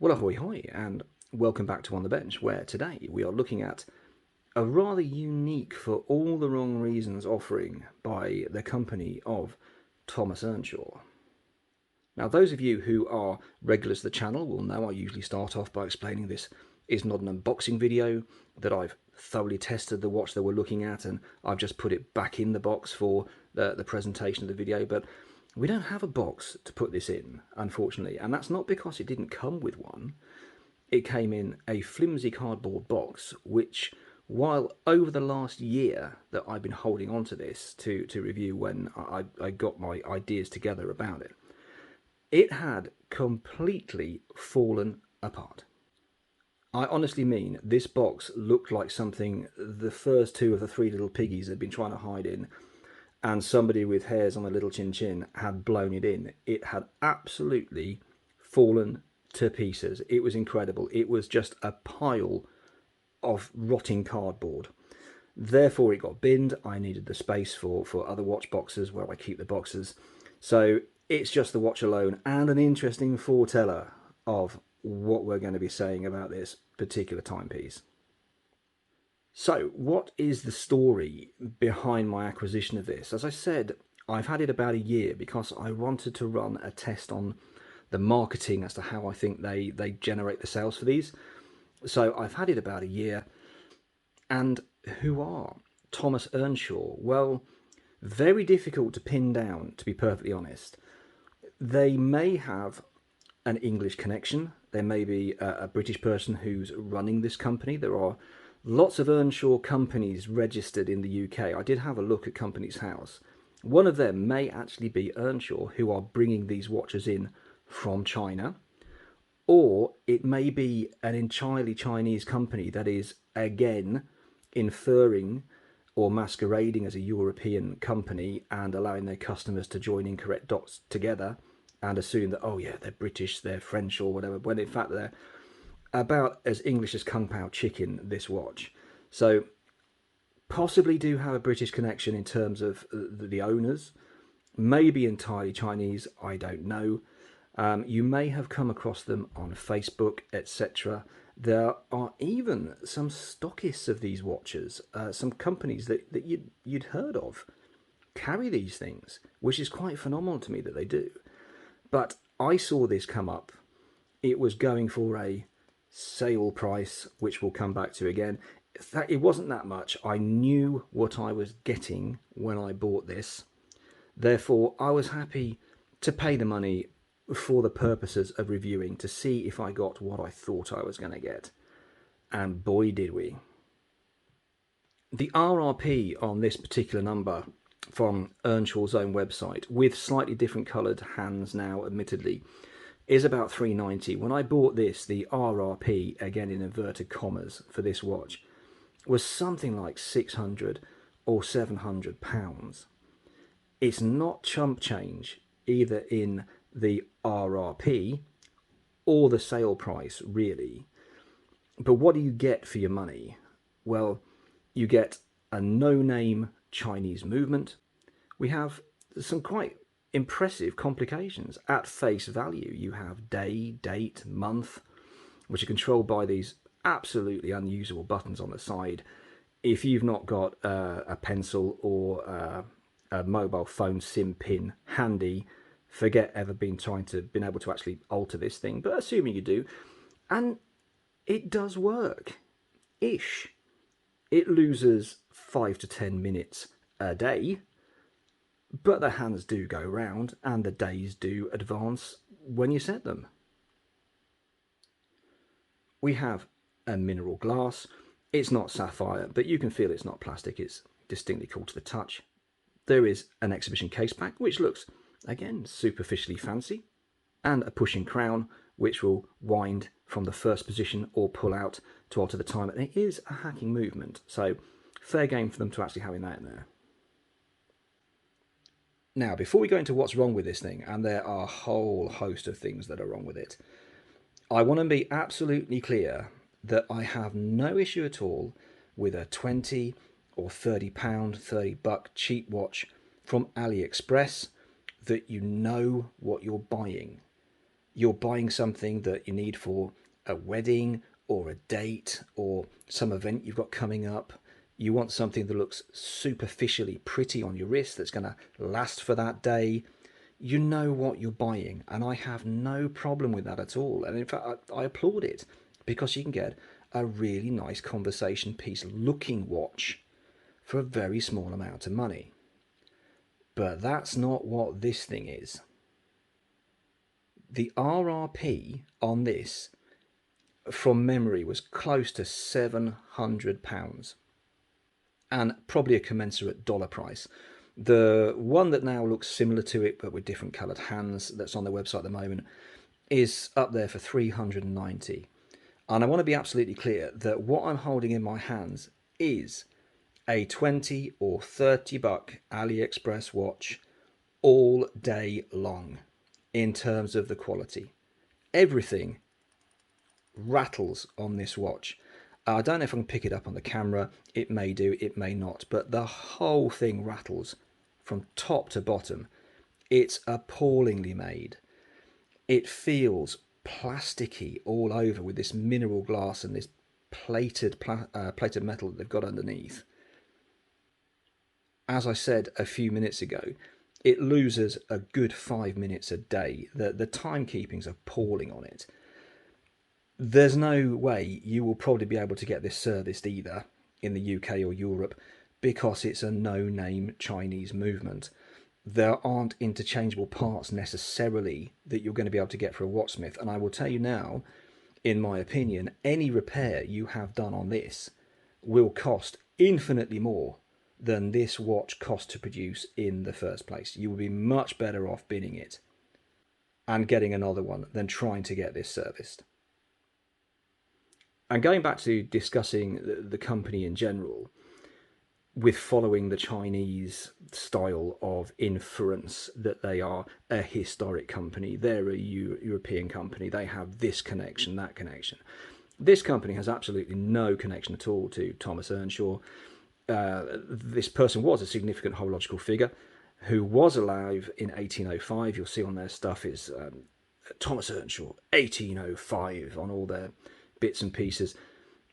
Well, ahoy-hoy, and welcome back to On the Bench, where today we are looking at a rather unique, for all the wrong reasons, offering by the company of Thomas Earnshaw. Now, those of you who are regulars to the channel will know I usually start off by explaining this is not an unboxing video, that I've thoroughly tested the watch that we're looking at, and I've just put it back in the box for the presentation of the video. But we don't have a box to put this in, unfortunately, and that's not because it didn't come with one. It came in a flimsy cardboard box, which, while over the last year that I've been holding on to this to review when I got my ideas together about it, it had completely fallen apart. I honestly mean, this box looked like something the first two of the three little piggies had been trying to hide in, and somebody with hairs on a little chin chin had blown it in. It had absolutely fallen to pieces. It was incredible. It was just a pile of rotting cardboard. Therefore, it got binned. I needed the space for other watch boxes where I keep the boxes. So it's just the watch alone, and an interesting foreteller of what we're going to be saying about this particular timepiece. So, what is the story behind my acquisition of this? As I said, I've had it about a year because I wanted to run a test on the marketing as to how I think they generate the sales for these. So I've had it about a year. And who are Thomas Earnshaw? Well, very difficult to pin down, to be perfectly honest. They may have an English connection. There may be a British person who's running this company. There are lots of Earnshaw companies registered in the UK. I did have a look at Companies House. One of them may actually be Earnshaw, who are bringing these watches in from China. Or it may be an entirely Chinese company that is, again, inferring or masquerading as a European company and allowing their customers to join incorrect dots together and assume that, oh yeah, they're British, they're French or whatever, when in fact they're about as English as Kung Pao chicken, this watch. So possibly do have a British connection in terms of the owners, maybe entirely Chinese, I don't know. You may have come across them on Facebook, etc. There are even some stockists of these watches, some companies that you'd heard of carry these things, which is quite phenomenal to me that they do. But I saw this come up. It was going for a sale price, which we'll come back to again. It wasn't that much. I knew what I was getting when I bought this. Therefore, I was happy to pay the money for the purposes of reviewing to see if I got what I thought I was going to get. And boy, did we. The RRP on this particular number from Earnshaw's own website, with slightly different coloured hands now, admittedly, is about $390. When I bought this, the RRP, again in inverted commas, for this watch, was something like £600 or £700. It's not chump change, either in the RRP or the sale price, really. But what do you get for your money? Well, you get a no-name Chinese movement. We have some quite impressive complications. At face value, you have day, date, month, which are controlled by these absolutely unusable buttons on the side. If you've not got a pencil or a mobile phone SIM pin handy, forget ever been able to actually alter this thing, but assuming you do, and it does work ish. It loses 5 to 10 minutes a day, but the hands do go round and the days do advance when you set them. We have a mineral glass. It's not sapphire, but you can feel it's not plastic. It's distinctly cool to the touch. There is an exhibition case back, which looks, again, superficially fancy, and a pushing crown, which will wind from the first position or pull out to alter the time. And it is a hacking movement, so fair game for them to actually having that in there. Now, before we go into what's wrong with this thing, and there are a whole host of things that are wrong with it, I want to be absolutely clear that I have no issue at all with a 20 or £30, $30 cheap watch from AliExpress that you know what you're buying. you're buying something that you need for a wedding or a date or some event you've got coming up. You want something that looks superficially pretty on your wrist that's going to last for that day. You know what you're buying, and I have no problem with that at all. And in fact, I applaud it, because you can get a really nice conversation piece looking watch for a very small amount of money. But that's not what this thing is. The RRP on this, from memory, was close to £700, and probably a commensurate dollar price. The one that now looks similar to it but with different coloured hands, that's on their website at the moment, is up there for 390. And I want to be absolutely clear that what I'm holding in my hands is a 20 or 30 buck AliExpress watch all day long in terms of the quality. Everything rattles on this watch. I don't know if I can pick it up on the camera. It may do, it may not, but the whole thing rattles from top to bottom. It's appallingly made. It feels plasticky all over with this mineral glass and this plated metal that they've got underneath. As I said a few minutes ago, it loses a good 5 minutes a day. The timekeeping's appalling on it. There's no way you will probably be able to get this serviced either in the UK or Europe, because it's a no-name Chinese movement. There aren't interchangeable parts necessarily that you're going to be able to get for a watchsmith. And I will tell you now, in my opinion, any repair you have done on this will cost infinitely more than this watch cost to produce in the first place. You will be much better off binning it and getting another one than trying to get this serviced. And going back to discussing the company in general, with following the Chinese style of inference that they are a historic company, they're a European company, they have this connection, that connection. This company has absolutely no connection at all to Thomas Earnshaw. This person was a significant horological figure who was alive in 1805. You'll see on their stuff is Thomas Earnshaw, 1805 on all their bits and pieces.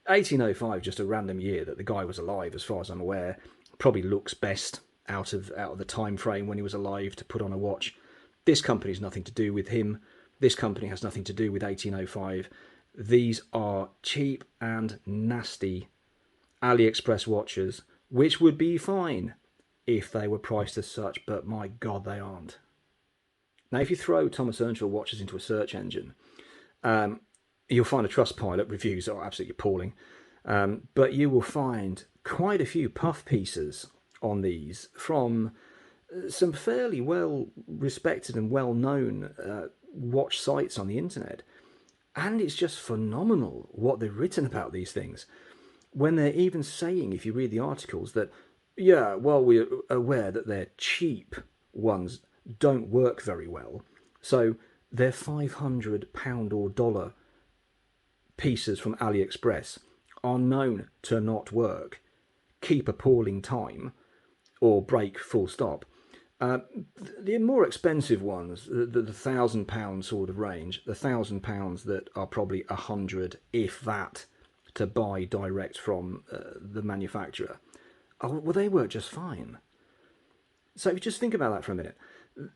1805, just a random year that the guy was alive, as far as I'm aware. Probably looks best out of the time frame when he was alive to put on a watch. This company's nothing to do with him. This company has nothing to do with 1805. These are cheap and nasty AliExpress watches, which would be fine if they were priced as such, but my God, they aren't. Now, if you throw Thomas Earnshaw watches into a search engine, you'll find a Trustpilot reviews are absolutely appalling, but you will find quite a few puff pieces on these from some fairly well respected and well known watch sites on the internet, and it's just phenomenal what they've written about these things, when they're even saying, if you read the articles, that yeah, well, we're aware that their cheap ones don't work very well, so their £500 or dollar pieces from AliExpress are known to not work, keep appalling time, or break full stop. The more expensive ones, the £1,000 sort of range, the £1,000 that are probably 100, if that, to buy direct from the manufacturer, well, they work just fine. So if you just think about that for a minute,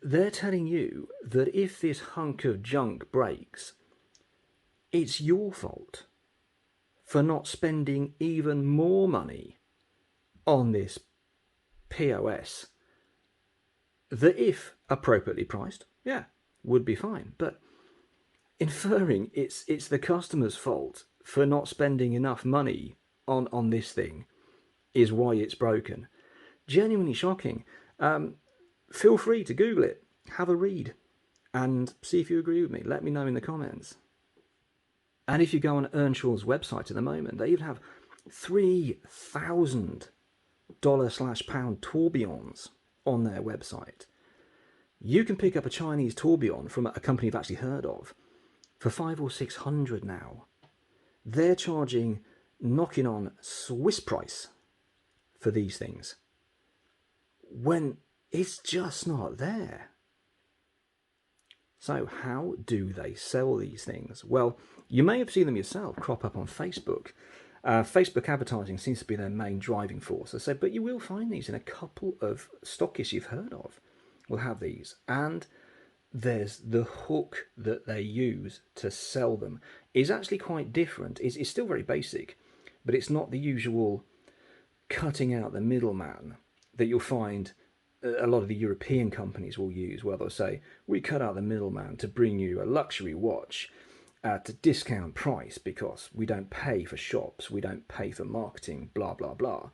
they're telling you that if this hunk of junk breaks, it's your fault for not spending even more money on this POS that, if appropriately priced, yeah, would be fine. But inferring it's the customer's fault for not spending enough money on this thing is why it's broken. Genuinely shocking. Feel free to Google it, have a read, and see if you agree with me. Let me know in the comments. And if you go on Earnshaw's website at the moment, they even have $3,000/pound tourbillons on their website. You can pick up a Chinese tourbillon from a company you've actually heard of for $500 or $600 now. They're charging knocking on Swiss price for these things, when it's just not there. So how do they sell these things? Well, you may have seen them yourself crop up on Facebook. Facebook advertising seems to be their main driving force. I say, but you will find these in a couple of stockists you've heard of. Will have these, and there's the hook that they use to sell them is actually quite different. It's still very basic, but it's not the usual cutting out the middleman that you'll find a lot of the European companies will use, where they'll say, we cut out the middleman to bring you a luxury watch at a discount price because we don't pay for shops, we don't pay for marketing, blah, blah, blah.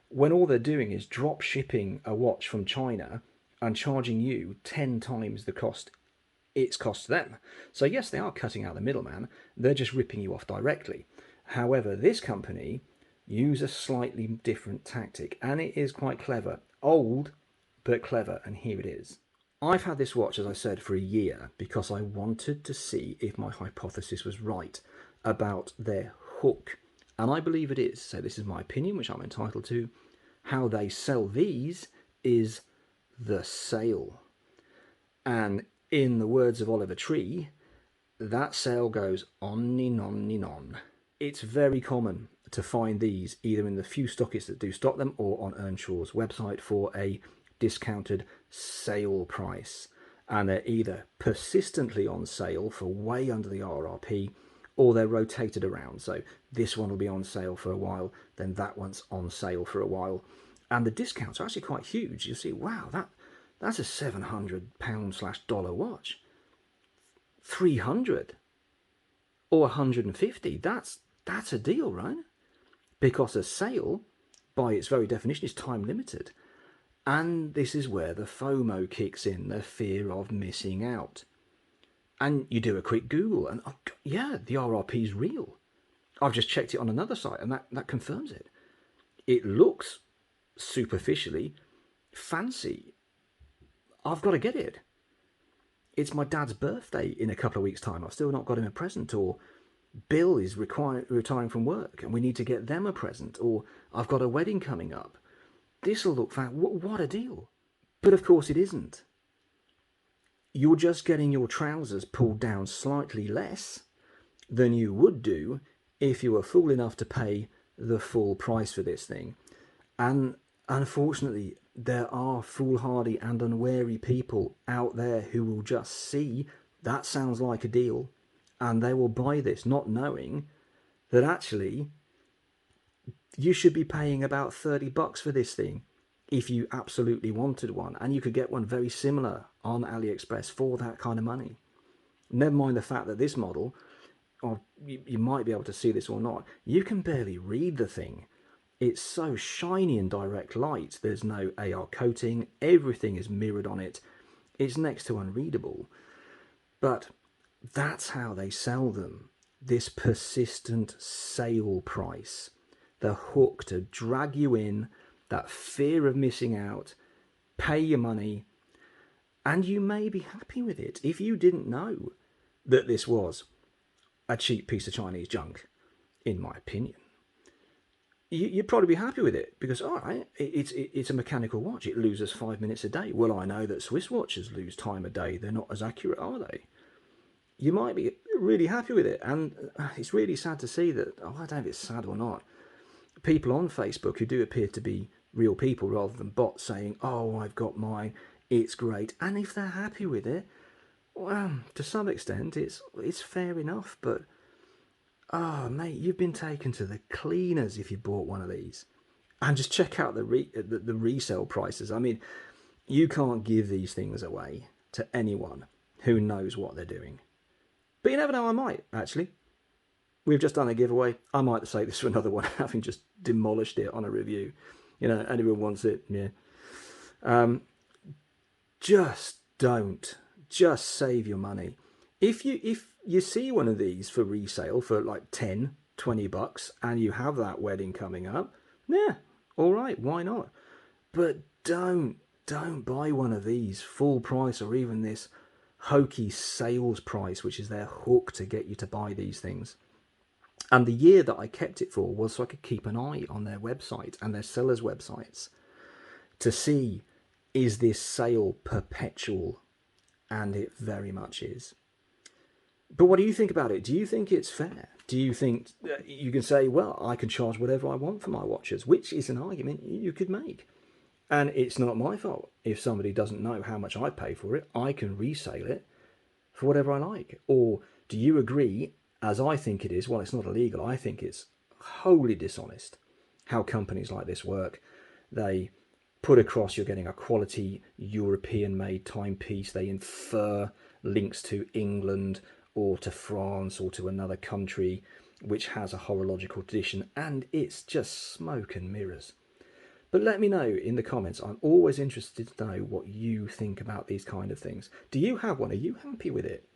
When all they're doing is drop shipping a watch from China and charging you 10 times the cost it's cost them. So yes, they are cutting out the middleman, they're just ripping you off directly. However, this company use a slightly different tactic, and it is quite clever. Old, but clever, and here it is. I've had this watch, as I said, for a year because I wanted to see if my hypothesis was right about their hook. And I believe it is. So this is my opinion, which I'm entitled to. How they sell these is the sale. And in the words of Oliver Tree, that sale goes on and on and on. It's very common to find these either in the few stockists that do stock them or on Earnshaw's website for a discounted sale price. And they're either persistently on sale for way under the RRP, or they're rotated around. So this one will be on sale for a while, then that one's on sale for a while. And the discounts are actually quite huge. You see, wow, that's a £700/dollar watch. 300 or 150, that's a deal, right? Because a sale, by its very definition, is time limited. And this is where the FOMO kicks in, the fear of missing out. And you do a quick Google, and oh, yeah, the RRP is real. I've just checked it on another site, and that confirms it. It looks superficially fancy. I've got to get it. It's my dad's birthday in a couple of weeks' time. I've still not got him a present, or Bill is retiring from work and we need to get them a present, or I've got a wedding coming up. This will look what a deal. But of course it isn't. You're just getting your trousers pulled down slightly less than you would do if you were fool enough to pay the full price for this thing. And unfortunately, there are foolhardy and unwary people out there who will just see that sounds like a deal and they will buy this, not knowing that actually you should be paying about $30 for this thing if you absolutely wanted one, and you could get one very similar on AliExpress for that kind of money. Never mind the fact that this model, or you might be able to see this or not, you can barely read the thing. It's so shiny in direct light. There's no AR coating. Everything is mirrored on it. It's next to unreadable. But that's how they sell them. This persistent sale price. The hook to drag you in, that fear of missing out, pay your money, and you may be happy with it if you didn't know that this was a cheap piece of Chinese junk, in my opinion. You'd probably be happy with it because, all right, it's a mechanical watch. It loses 5 minutes a day. Well, I know that Swiss watches lose time a day. They're not as accurate, are they? You might be really happy with it. And it's really sad to see that, I don't know if it's sad or not, people on Facebook who do appear to be real people rather than bots saying, oh, I've got mine, it's great. And if they're happy with it, well, to some extent, it's fair enough, but oh, mate, you've been taken to the cleaners if you bought one of these. And just check out the resale prices. I mean, you can't give these things away to anyone who knows what they're doing. But you never know, I might, actually. We've just done a giveaway. I might save this for another one, having just demolished it on a review. You know, anyone wants it, yeah. Just don't. Just save your money. If you see one of these for resale for like $10-20 and you have that wedding coming up, yeah, all right, why not? But don't buy one of these full price or even this hokey sales price, which is their hook to get you to buy these things. And the year that I kept it for was so I could keep an eye on their website and their sellers' websites to see, is this sale perpetual? and it very much is. But what do you think about it? Do you think it's fair? Do you think you can say, well, I can charge whatever I want for my watches, which is an argument you could make. And it's not my fault if somebody doesn't know how much I pay for it. I can resale it for whatever I like. Or do you agree, as I think it is, well, it's not illegal, I think it's wholly dishonest how companies like this work. They put across you're getting a quality European-made timepiece. They infer links to England or to France or to another country which has a horological tradition, and it's just smoke and mirrors. But let me know in the comments. I'm always interested to know what you think about these kind of things. Do you have one? Are you happy with it?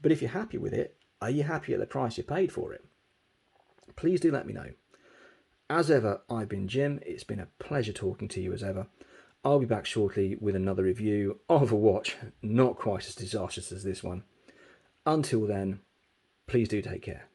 But if you're happy with it, are you happy at the price you paid for it? Please do let me know. As ever, I've been Jim. It's been a pleasure talking to you as ever. I'll be back shortly with another review of a watch not quite as disastrous as this one. Until then, please do take care.